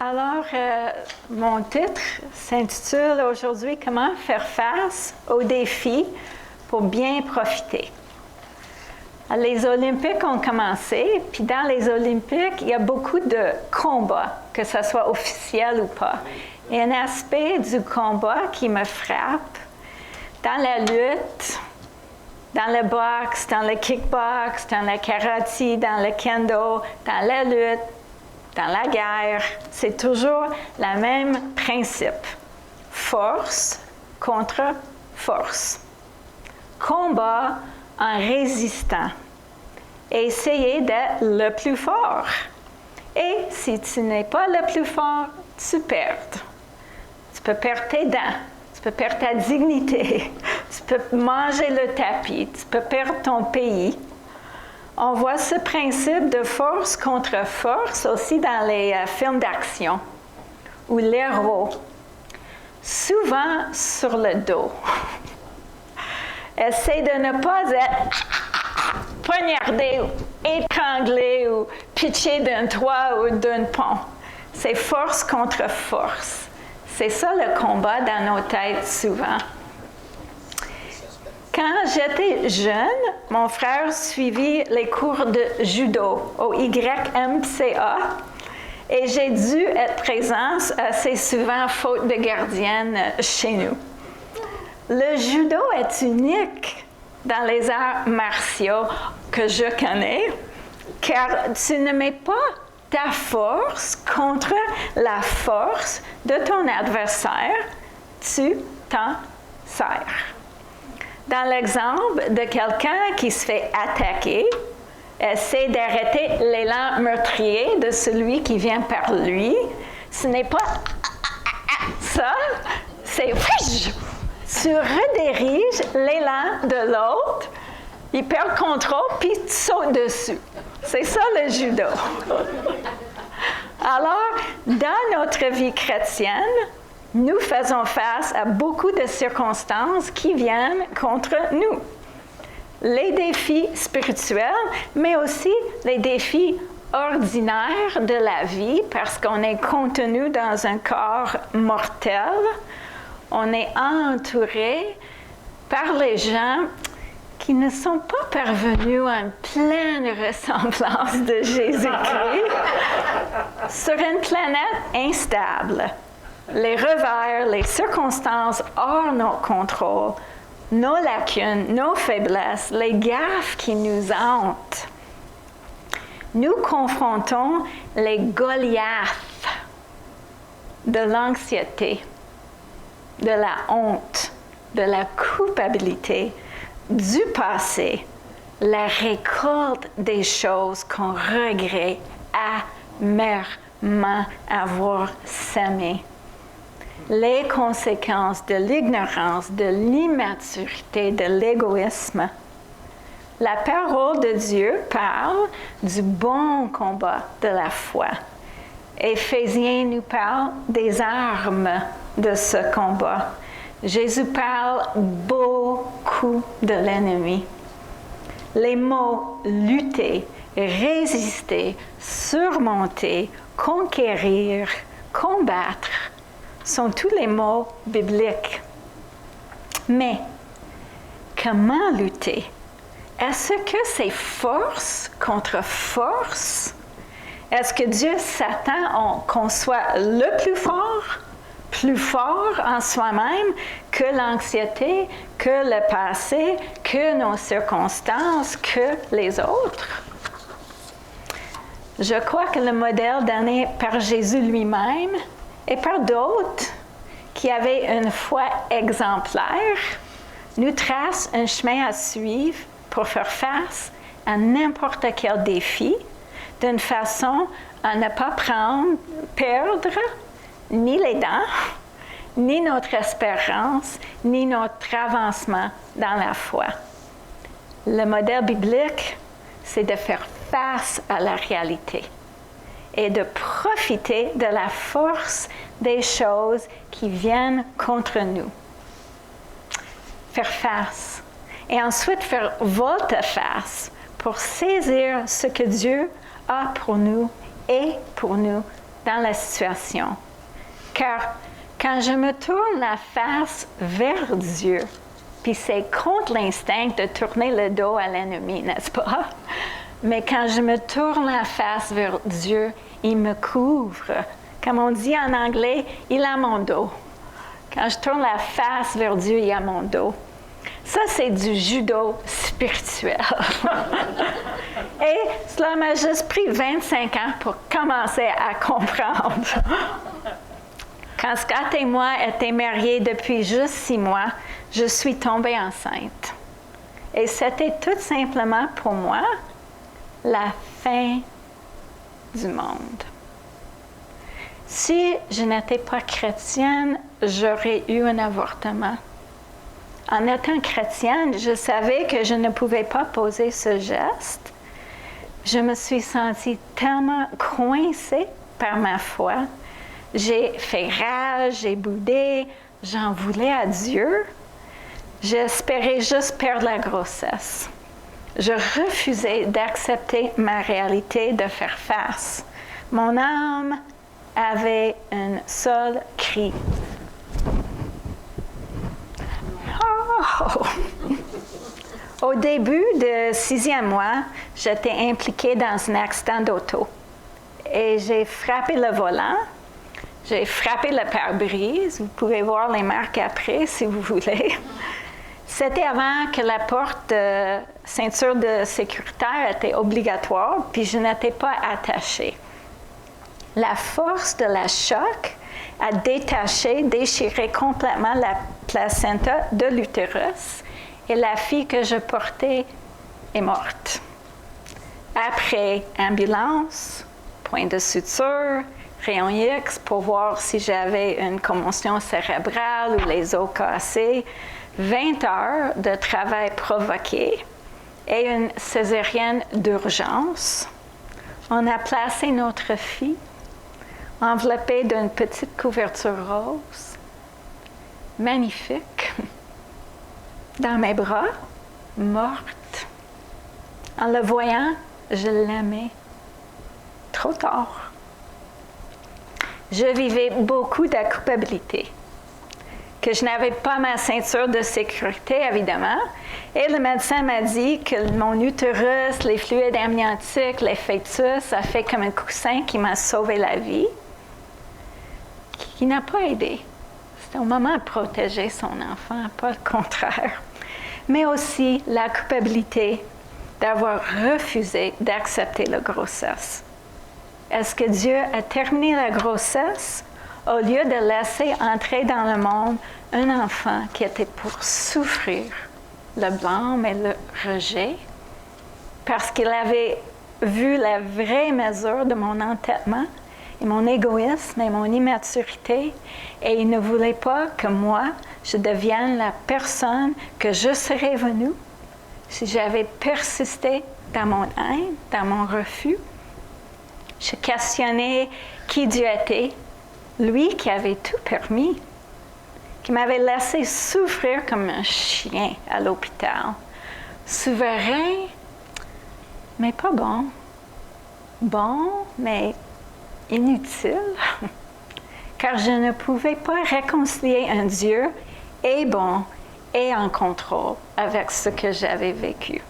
Alors, mon titre s'intitule aujourd'hui « Comment faire face aux défis pour bien profiter ». Les Olympiques ont commencé, puis dans les Olympiques, il y a beaucoup de combats, que ce soit officiel ou pas. Il y a un aspect du combat qui me frappe. Dans la lutte, dans le boxe, dans le kickbox, dans le karaté, dans le kendo, dans la lutte, dans la guerre, c'est toujours le même principe. Force contre force. Combat en résistant. Essayez d'être le plus fort. Et si tu n'es pas le plus fort, tu perds. Tu peux perdre tes dents. Tu peux perdre ta dignité. Tu peux manger le tapis. Tu peux perdre ton pays. On voit ce principe de force contre force aussi dans les films d'action, où l'héros, souvent sur le dos, essaie de ne pas être poignardé ou étranglé ou pitché d'un toit ou d'un pont. C'est force contre force. C'est ça le combat dans nos têtes souvent. Quand j'étais jeune, mon frère suivit les cours de judo au YMCA et j'ai dû être présente assez souvent faute de gardienne chez nous. Le judo est unique dans les arts martiaux que je connais, car tu ne mets pas ta force contre la force de ton adversaire, tu t'en sers. Dans l'exemple de quelqu'un qui se fait attaquer, essaie d'arrêter l'élan meurtrier de celui qui vient par lui. Ce n'est pas ça, c'est tu rediriges l'élan de l'autre, il perd le contrôle, puis tu sautes dessus. C'est ça le judo. Alors, dans notre vie chrétienne, nous faisons face à beaucoup de circonstances qui viennent contre nous. Les défis spirituels, mais aussi les défis ordinaires de la vie, parce qu'on est contenu dans un corps mortel. On est entouré par les gens qui ne sont pas parvenus à une pleine ressemblance de Jésus-Christ sur une planète instable. Les revers, les circonstances hors notre contrôle, nos lacunes, nos faiblesses, les gaffes qui nous hantent. Nous confrontons les Goliaths de l'anxiété, de la honte, de la culpabilité, du passé, la récolte des choses qu'on regrette amèrement avoir semées. Les conséquences de l'ignorance, de l'immaturité, de l'égoïsme. La parole de Dieu parle du bon combat de la foi. Éphésiens nous parle des armes de ce combat. Jésus parle beaucoup de l'ennemi. Les mots lutter, résister, surmonter, conquérir, combattre sont tous les mots bibliques. Mais comment lutter? Est-ce que c'est force contre force? Est-ce que Dieu s'attend qu'on soit le plus fort en soi-même que l'anxiété, que le passé, que nos circonstances, que les autres? Je crois que le modèle donné par Jésus lui-même et par d'autres qui avaient une foi exemplaire nous trace un chemin à suivre pour faire face à n'importe quel défi d'une façon à ne pas perdre ni les dents, ni notre espérance, ni notre avancement dans la foi. Le modèle biblique, c'est de faire face à la réalité et de profiter de la force des choses qui viennent contre nous. Faire face et ensuite faire volte-face pour saisir ce que Dieu a pour nous et pour nous dans la situation. Car quand je me tourne la face vers Dieu, puis c'est contre l'instinct de tourner le dos à l'ennemi, n'est-ce pas? Mais quand je me tourne la face vers Dieu, il me couvre. Comme on dit en anglais, il a mon dos. Quand je tourne la face vers Dieu, il a mon dos. Ça, c'est du judo spirituel. Et cela m'a juste pris 25 ans pour commencer à comprendre. Quand Scott et moi étions mariés depuis juste 6 mois, je suis tombée enceinte. Et c'était tout simplement pour moi la fin du monde. Si je n'étais pas chrétienne, j'aurais eu un avortement. En étant chrétienne, je savais que je ne pouvais pas poser ce geste. Je me suis sentie tellement coincée par ma foi. J'ai fait rage, j'ai boudé, j'en voulais à Dieu. J'espérais juste perdre la grossesse. Je refusais d'accepter ma réalité, de faire face. Mon âme avait un seul cri. Oh! Au début du 6e mois, j'étais impliquée dans un accident d'auto. Et j'ai frappé le volant, j'ai frappé le pare-brise. Vous pouvez voir les marques après si vous voulez. C'était avant que la porte de ceinture de sécuritaire était obligatoire, puis je n'étais pas attachée. La force de la choc a déchiré complètement la placenta de l'utérus et la fille que je portais est morte. Après ambulance, point de suture, rayon X pour voir si j'avais une commotion cérébrale ou les os cassés, 20 heures de travail provoqué et une césarienne d'urgence. On a placé notre fille enveloppée d'une petite couverture rose, magnifique, dans mes bras, morte. En le voyant, je l'aimais. Trop tard. Je vivais beaucoup de culpabilité, que je n'avais pas ma ceinture de sécurité, évidemment. Et le médecin m'a dit que mon utérus, les fluides amniotiques, les fœtus, ça fait comme un coussin qui m'a sauvé la vie, qui n'a pas aidé. C'était au moment de protéger son enfant, pas le contraire. Mais aussi la culpabilité d'avoir refusé d'accepter la grossesse. Est-ce que Dieu a terminé la grossesse au lieu de laisser entrer dans le monde un enfant qui était pour souffrir le blâme et le rejet, parce qu'il avait vu la vraie mesure de mon entêtement et mon égoïsme et mon immaturité, et il ne voulait pas que moi, je devienne la personne que je serais venue si j'avais persisté dans mon haine, dans mon refus. Je questionnais qui Dieu était, lui qui avait tout permis, qui m'avait laissé souffrir comme un chien à l'hôpital. Souverain, mais pas bon. Bon, mais inutile. Car je ne pouvais pas réconcilier un Dieu et bon et en contrôle avec ce que j'avais vécu.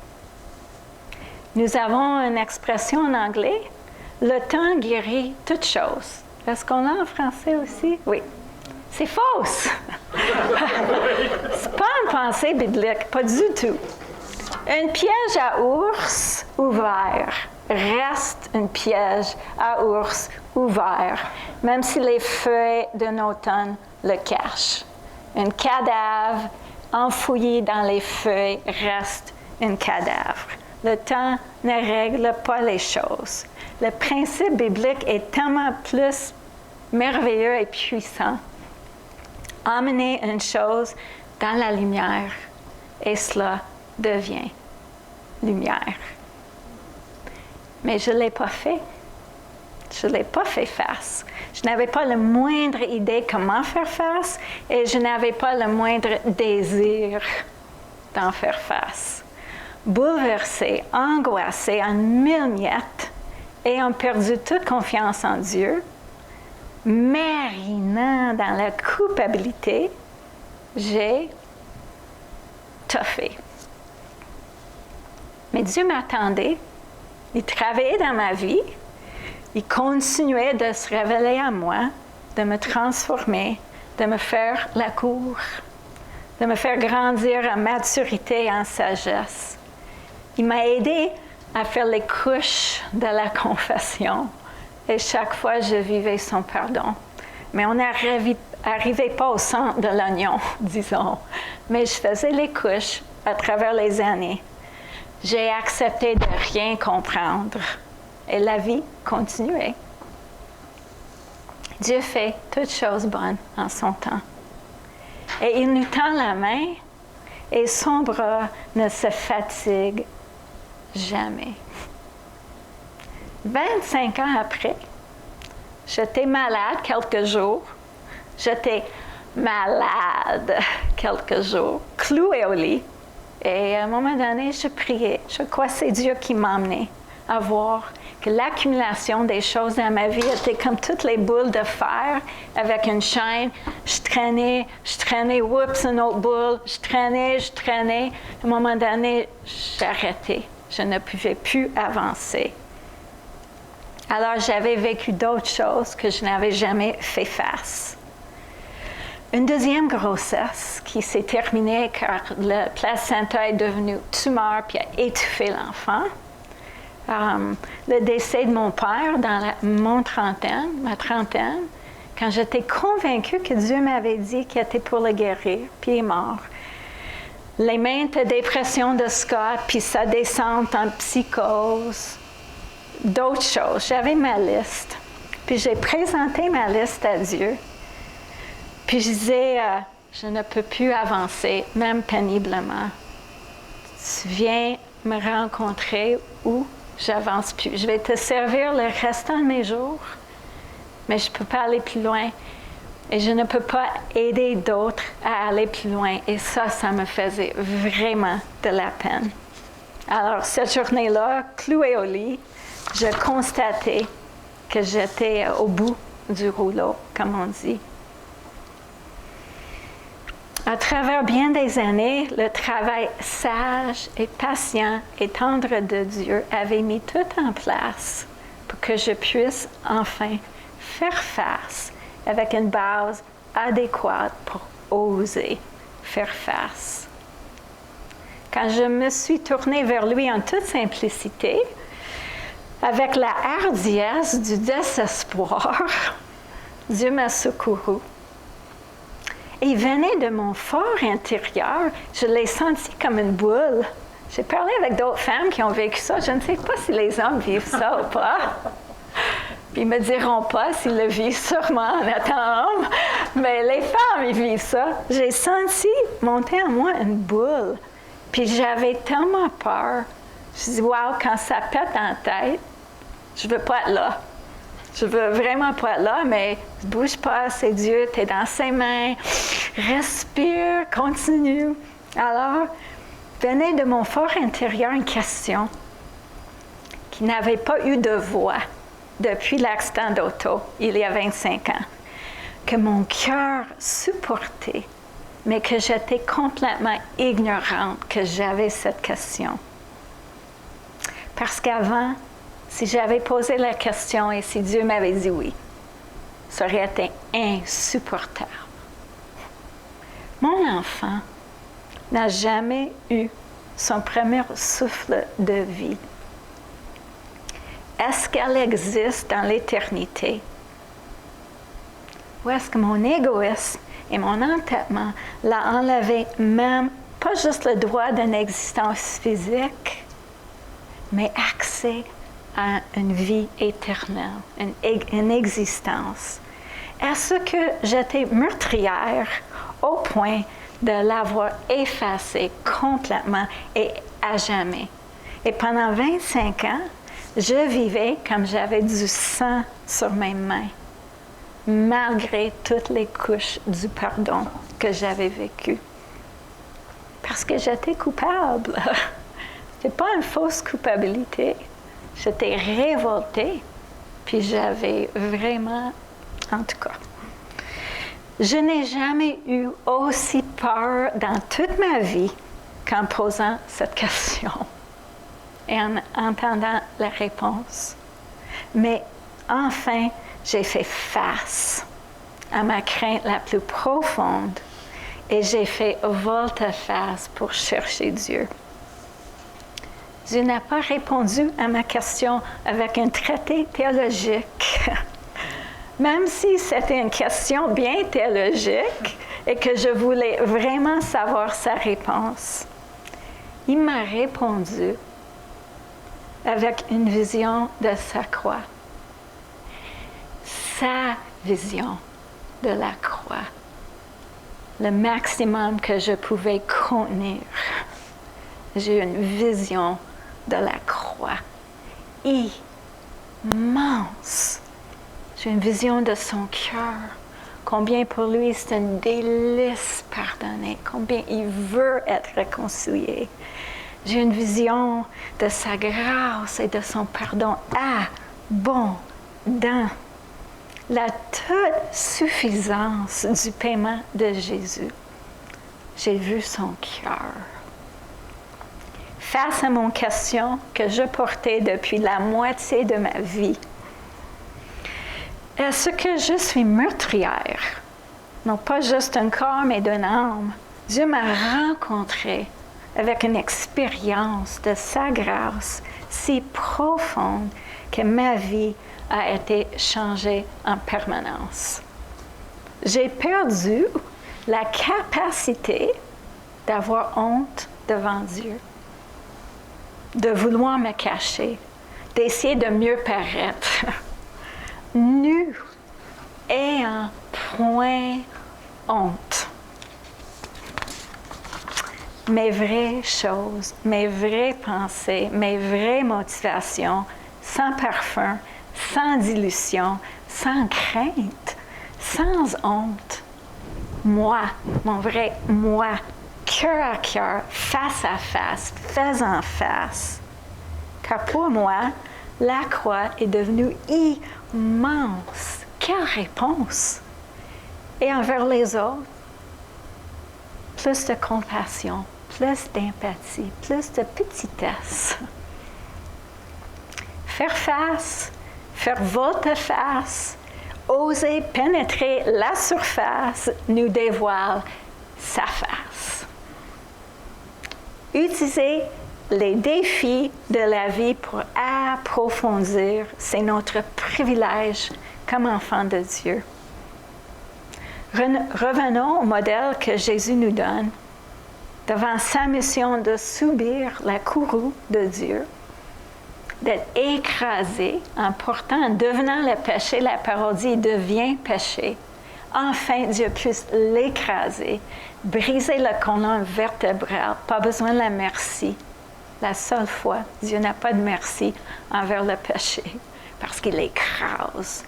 Nous avons une expression en anglais, le temps guérit toutes choses. Est-ce qu'on l'a en français aussi? Oui. C'est fausse. C'est pas une pensée biblique, pas du tout. Un piège à ours ouvert reste un piège à ours ouvert, même si les feuilles d'un automne le cachent. Un cadavre enfoui dans les feuilles reste un cadavre. Le temps ne règle pas les choses. Le principe biblique est tellement plus merveilleux et puissant. Emmener une chose dans la lumière et cela devient lumière. Mais je ne l'ai pas fait. Je ne l'ai pas fait face. Je n'avais pas la moindre idée comment faire face et je n'avais pas le moindre désir d'en faire face. Bouleversée, angoissée en mille miettes, ayant perdu toute confiance en Dieu, marinant dans la culpabilité, j'ai toffé. Mais Dieu m'attendait. Il travaillait dans ma vie. Il continuait de se révéler à moi, de me transformer, de me faire la cour, de me faire grandir en maturité et en sagesse. Il m'a aidé à faire les couches de la confession. Et chaque fois, je vivais son pardon. Mais on n'arrivait pas au centre de l'oignon, disons. Mais je faisais les couches à travers les années. J'ai accepté de rien comprendre. Et la vie continuait. Dieu fait toutes choses bonnes en son temps. Et il nous tend la main et son bras ne se fatigue jamais. 25 ans après, j'étais malade quelques jours. J'étais malade quelques jours, clouée au lit. Et à un moment donné, je priais. Je crois que c'est Dieu qui m'a emmenée à voir que l'accumulation des choses dans ma vie était comme toutes les boules de fer avec une chaîne. Je traînais, oups, une autre boule. Je traînais. À un moment donné, j'ai arrêté. Je ne pouvais plus avancer. Alors, j'avais vécu d'autres choses que je n'avais jamais fait face. Une deuxième grossesse qui s'est terminée car le placenta est devenu tumeur puis a étouffé l'enfant. Le décès de mon père dans ma trentaine, quand j'étais convaincue que Dieu m'avait dit qu'il était pour le guérir, puis il est mort. Les maintes dépressions de Scott, puis sa descente en psychose, d'autres choses. J'avais ma liste. Puis j'ai présenté ma liste à Dieu. Puis je disais, je ne peux plus avancer, même péniblement. Tu viens me rencontrer ou j'avance plus. Je vais te servir le restant de mes jours, mais je ne peux pas aller plus loin. Et je ne peux pas aider d'autres à aller plus loin. Et ça me faisait vraiment de la peine. Alors, cette journée-là, clouée au lit, je constatais que j'étais au bout du rouleau, comme on dit. À travers bien des années, le travail sage et patient et tendre de Dieu avait mis tout en place pour que je puisse enfin faire face avec une base adéquate pour oser faire face. Quand je me suis tournée vers lui en toute simplicité, avec la hardiesse du désespoir, Dieu m'a secouru. Et il venait de mon fort intérieur, je l'ai senti comme une boule. J'ai parlé avec d'autres femmes qui ont vécu ça. Je ne sais pas si les hommes vivent ça ou pas. Puis ils ne me diront pas s'ils le vivent sûrement en attendant. Mais les femmes, ils vivent ça. J'ai senti monter en moi une boule. Puis j'avais tellement peur. Je me suis dit, wow, quand ça pète en tête, je ne veux pas être là. Je veux vraiment pas être là, mais ne bouge pas, c'est Dieu, tu es dans ses mains. Respire, continue. Alors, venait de mon fort intérieur une question qui n'avait pas eu de voix depuis l'accident d'auto, il y a 25 ans, que mon cœur supportait, mais que j'étais complètement ignorante que j'avais cette question. Parce qu'avant, si j'avais posé la question et si Dieu m'avait dit oui, ça aurait été insupportable. Mon enfant n'a jamais eu son premier souffle de vie. Est-ce qu'elle existe dans l'éternité? Ou est-ce que mon égoïsme et mon entêtement l'ont enlevé même, pas juste le droit d'une existence physique, mais accès à une vie éternelle, une existence. Est-ce que j'étais meurtrière au point de l'avoir effacé complètement et à jamais? Et pendant 25 ans, je vivais comme j'avais du sang sur mes mains, malgré toutes les couches du pardon que j'avais vécu. Parce que j'étais coupable. Ce n'était pas une fausse culpabilité. J'étais révoltée, puis j'avais vraiment en tout cas. Je n'ai jamais eu aussi peur dans toute ma vie qu'en posant cette question et en entendant la réponse. Mais enfin, j'ai fait face à ma crainte la plus profonde et j'ai fait volte-face pour chercher Dieu. Dieu n'a pas répondu à ma question avec un traité théologique. Même si c'était une question bien théologique et que je voulais vraiment savoir sa réponse, il m'a répondu avec une vision de sa croix. Sa vision de la croix. Le maximum que je pouvais contenir. J'ai une vision de la croix. Immense. J'ai une vision de son cœur. Combien pour lui c'est un délice pardonner. Combien il veut être réconcilié. J'ai une vision de sa grâce et de son pardon abondant. La toute suffisance du paiement de Jésus. J'ai vu son cœur. Face à mon question que je portais depuis la moitié de ma vie, est-ce que je suis meurtrière? Non pas juste un corps, mais d'une âme. Dieu m'a rencontrée avec une expérience de sa grâce si profonde que ma vie a été changée en permanence. J'ai perdu la capacité d'avoir honte devant Dieu, de vouloir me cacher, d'essayer de mieux paraître. Nu, ayant point honte. Mes vraies choses, mes vraies pensées, mes vraies motivations, sans parfum, sans dilution, sans crainte, sans honte. Moi, mon vrai moi, cœur à cœur, face à face, faisant face. Car pour moi, la croix est devenue immense. Quelle réponse! Et envers les autres, plus de compassion, plus d'empathie, plus de petitesse. Faire face, faire volte-face, oser pénétrer la surface nous dévoile sa face. Utiliser les défis de la vie pour approfondir, c'est notre privilège comme enfants de Dieu. Revenons au modèle que Jésus nous donne devant sa mission de subir la courroux de Dieu, d'être écrasé en portant, en devenant le péché. La parole dit, il devient péché. Enfin, Dieu puisse l'écraser, briser la colonne vertébrale, pas besoin de la merci. La seule fois, Dieu n'a pas de merci envers le péché, parce qu'il l'écrase.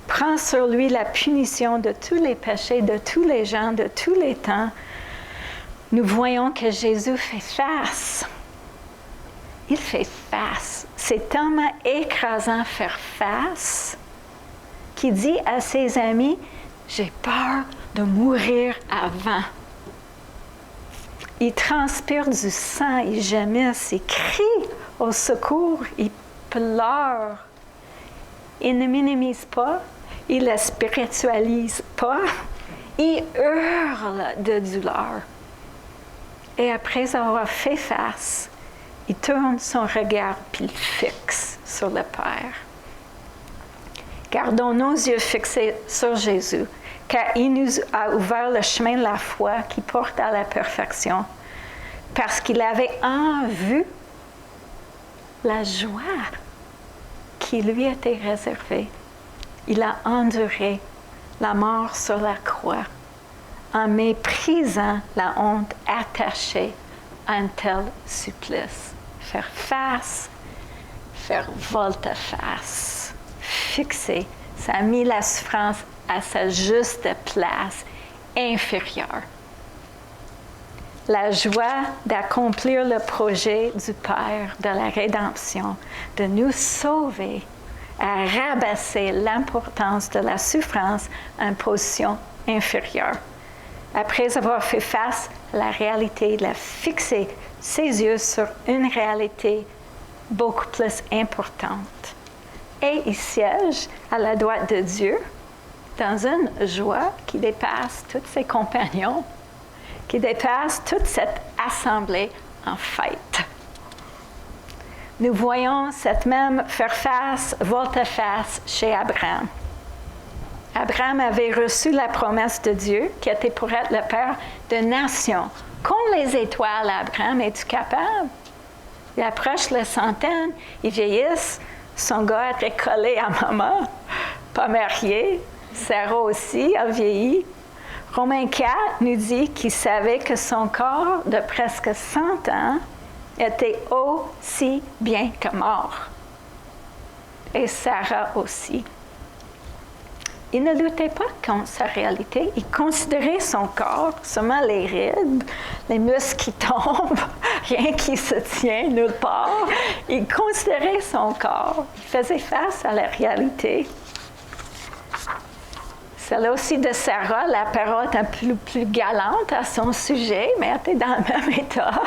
Prend sur lui la punition de tous les péchés, de tous les gens, de tous les temps. Nous voyons que Jésus fait face. Il fait face. C'est tellement écrasant faire face qu'il dit à ses amis, « J'ai peur de mourir avant. » Il transpire du sang, il gémisse, il crie au secours, il pleure. Il ne minimise pas, il ne la spiritualise pas, il hurle de douleur. Et après avoir fait face, il tourne son regard puis il fixe sur le Père. Gardons nos yeux fixés sur Jésus, car il nous a ouvert le chemin de la foi qui porte à la perfection, parce qu'il avait en vue la joie qui lui était réservée. Il a enduré la mort sur la croix en méprisant la honte attachée à un tel supplice. Faire face, faire volte-face, fixer, ça a mis la souffrance à sa juste place inférieure. La joie d'accomplir le projet du Père de la rédemption, de nous sauver, à rabasser l'importance de la souffrance en position inférieure. Après avoir fait face à la réalité, il a fixé ses yeux sur une réalité beaucoup plus importante. Et il siège à la droite de Dieu dans une joie qui dépasse tous ses compagnons, qui dépasse toute cette assemblée en fête. Nous voyons cette même faire-face, volte-face chez Abraham. Abraham avait reçu la promesse de Dieu qui était pour être le père de nations. Comme les étoiles, Abraham, es-tu capable? Il approche la centaine, il vieillisse, son gars est collé à maman, pas marié, Sarah aussi a vieilli. Romains 4 nous dit qu'il savait que son corps de presque 100 ans était aussi bien que mort. Et Sarah aussi. Il ne luttait pas contre sa réalité. Il considérait son corps, seulement les rides, les muscles qui tombent, rien qui se tient nulle part. Il considérait son corps. Il faisait face à la réalité. Celle aussi de Sarah, la parole est un peu plus galante à son sujet, mais elle était dans le même état.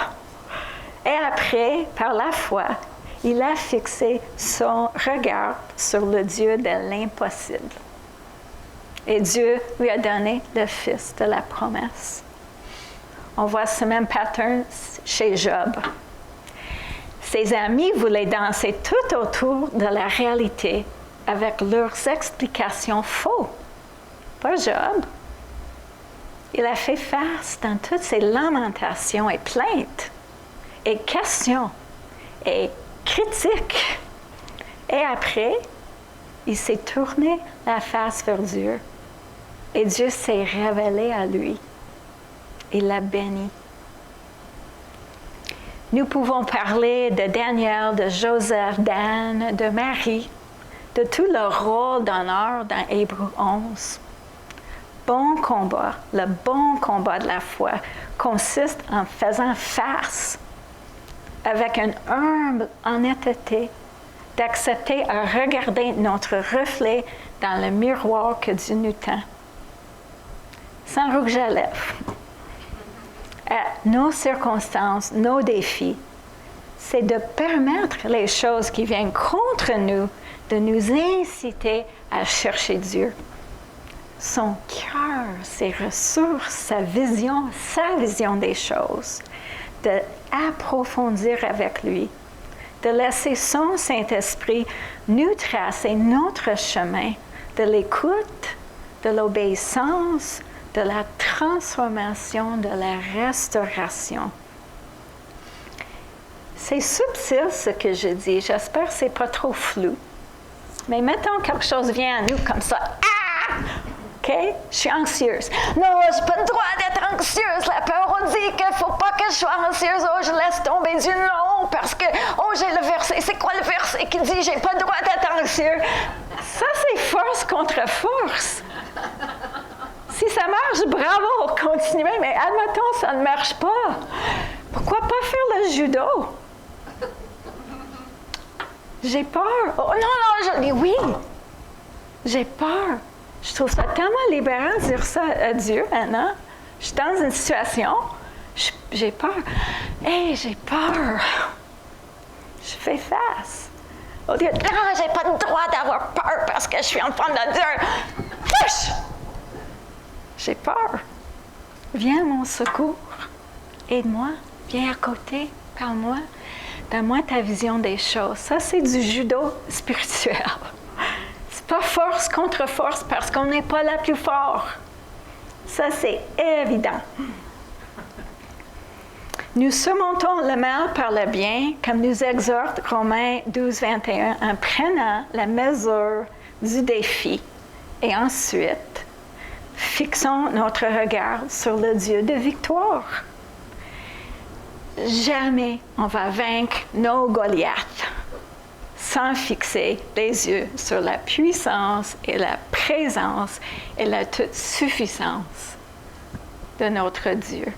Et après, par la foi, il a fixé son regard sur le Dieu de l'impossible. Et Dieu lui a donné le fils de la promesse. On voit ce même pattern chez Job. Ses amis voulaient danser tout autour de la réalité avec leurs explications fausses. Pas Job. Il a fait face dans toutes ses lamentations et plaintes, et questions, et critiques. Et après, il s'est tourné la face vers Dieu. Et Dieu s'est révélé à lui. Il l'a béni. Nous pouvons parler de Daniel, de Joseph, d'Anne, de Marie, de tout leur rôle d'honneur dans Hébreux 11. Bon combat, le bon combat de la foi consiste en faisant face avec une humble honnêteté d'accepter à regarder notre reflet dans le miroir que Dieu nous tend. Sans rouge à lèvres. À nos circonstances, nos défis, c'est de permettre les choses qui viennent contre nous de nous inciter à chercher Dieu. Son cœur, ses ressources, sa vision des choses, d'approfondir avec lui, de laisser son Saint-Esprit nous tracer notre chemin de l'écoute, de l'obéissance, de la transformation, de la restauration. C'est subtil ce que je dis. J'espère que ce n'est pas trop flou. Mais mettons quelque chose vient à nous comme ça. Ah! OK? Je suis anxieuse. Non, je n'ai pas le droit d'être anxieuse. La parole dit qu'il ne faut pas que je sois anxieuse. Oh, je laisse tomber Dieu. Non, parce que, oh, j'ai le verset. C'est quoi le verset qui dit j'ai pas le droit d'être anxieux? Ça, c'est force contre force. Si ça marche, bravo, continuez. Mais admettons, ça ne marche pas. Pourquoi pas faire le judo? J'ai peur. Oh non, je dis oui. J'ai peur. Je trouve ça tellement libérant de dire ça à Dieu maintenant. Je suis dans une situation, j'ai peur. Hey, j'ai peur. Je fais face. Au lieu de non, j'ai pas le droit d'avoir peur parce que je suis enfant de Dieu. Push! J'ai peur. Viens à mon secours. Aide-moi. Viens à côté. Parle-moi. Donne-moi ta vision des choses. Ça, c'est du judo spirituel. C'est pas force contre force parce qu'on n'est pas la plus fort. Ça, c'est évident. Nous surmontons le mal par le bien, comme nous exhorte Romains 12, 21, en prenant la mesure du défi. Et ensuite, fixons notre regard sur le Dieu de victoire. Jamais on va vaincre nos Goliaths sans fixer les yeux sur la puissance et la présence et la toute suffisance de notre Dieu,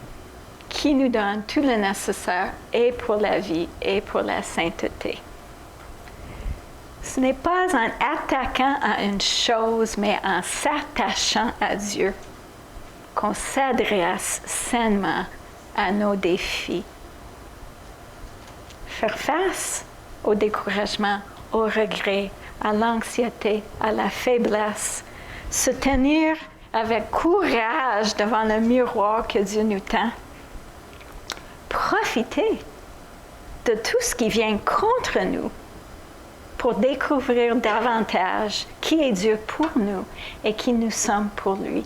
qui nous donne tout le nécessaire et pour la vie et pour la sainteté. Ce n'est pas en attaquant à une chose, mais en s'attachant à Dieu qu'on s'adresse sainement à nos défis. Faire face au découragement, au regret, à l'anxiété, à la faiblesse, se tenir avec courage devant le miroir que Dieu nous tend. Profiter de tout ce qui vient contre nous pour découvrir davantage qui est Dieu pour nous et qui nous sommes pour lui.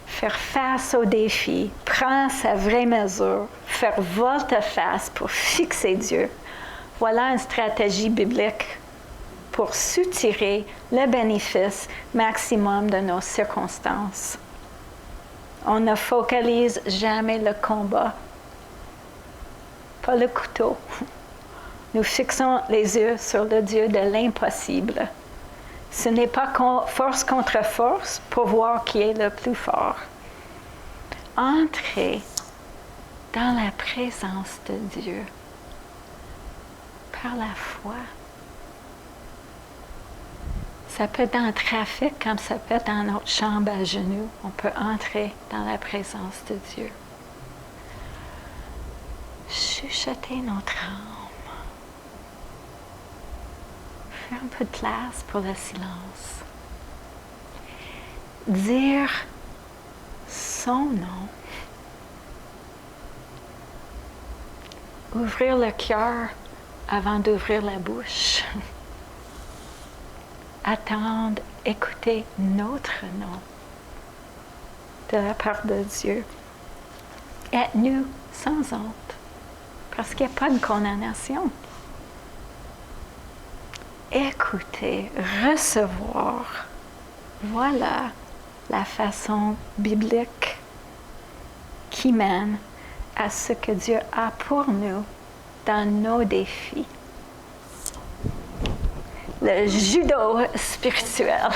Faire face aux défis, prendre sa vraie mesure, faire volte-face pour fixer Dieu. Voilà une stratégie biblique pour soutirer le bénéfice maximum de nos circonstances. On ne focalise jamais le combat, pas le couteau. Nous fixons les yeux sur le Dieu de l'impossible. Ce n'est pas force contre force pour voir qui est le plus fort. Entrez dans la présence de Dieu par la foi. Ça peut être dans le trafic comme ça peut être dans notre chambre à genoux. On peut entrer dans la présence de Dieu. Chuchoter notre âme. Faire un peu de place pour le silence. Dire son nom. Ouvrir le cœur avant d'ouvrir la bouche. Attendre, écouter notre nom de la part de Dieu. Êtes-nous sans honte, parce qu'il n'y a pas de condamnation. Écouter, recevoir, voilà la façon biblique qui mène à ce que Dieu a pour nous dans nos défis. Le judo spirituel.